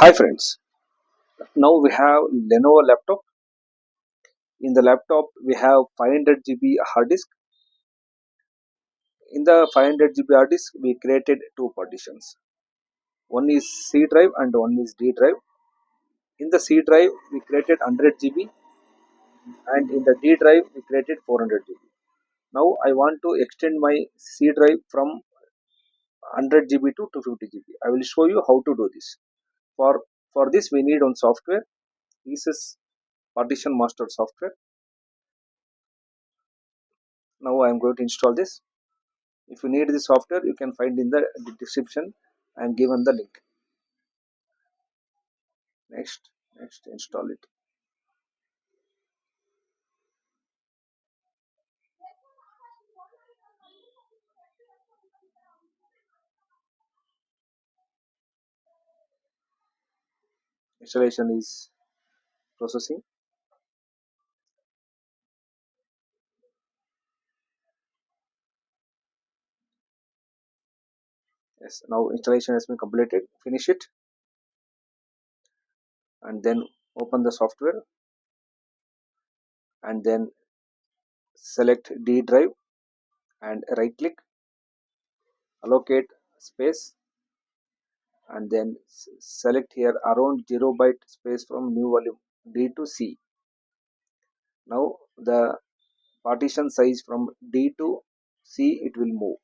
Hi friends, now we have Lenovo laptop. In the laptop we have 500 GB hard disk. In the 500 GB hard disk we created two partitions. One is C drive and one is D drive. In the C drive we created 100 GB and in the D drive we created 400 GB. Now I want to extend my C drive from 100 GB to 250 GB. I will show you how to do this. For this we need one software, easeus Partition Master software. Now I am going to install this. If you need this software, you can find in the description. I am given the link. Next, install it. Installation is processing. Yes, now installation has been completed. Finish it and then open the software and then select D drive and right click, allocate space and then select here around 0 byte space from new volume D to C. Now the partition size from D to C it will move.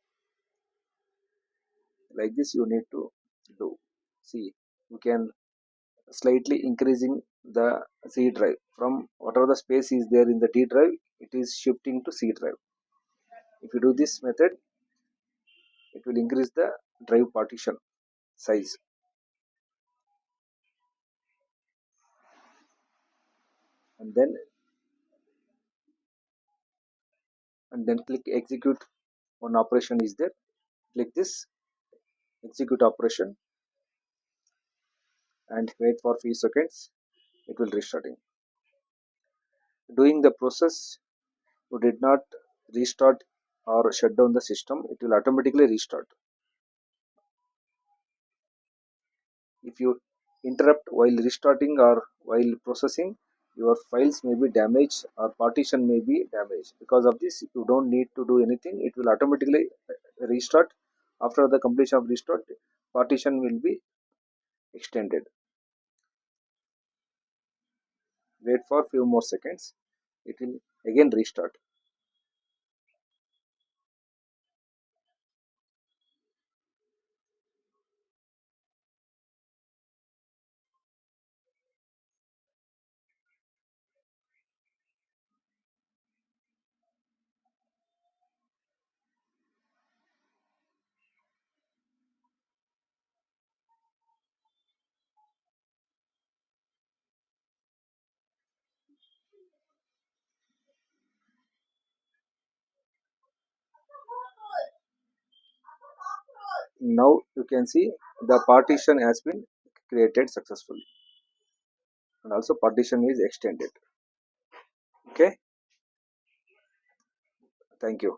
Like this you need to do. See, you can slightly increasing the C drive from whatever the space is there in the D drive, it is shifting to C drive. If you do this method, it will increase the drive partition size. And then click execute. One operation is there. Click this execute operation and wait for few seconds. It will restarting. Doing the process, you did not restart or shut down the system. It will automatically restart. If you interrupt while restarting or while processing, your files may be damaged or partition may be damaged. Because of this, you don't need to do anything. It will automatically restart. After the completion of restart, partition will be extended. Wait for few more seconds. It will again restart. Now you can see the partition has been created successfully and also partition is extended. Okay, thank you.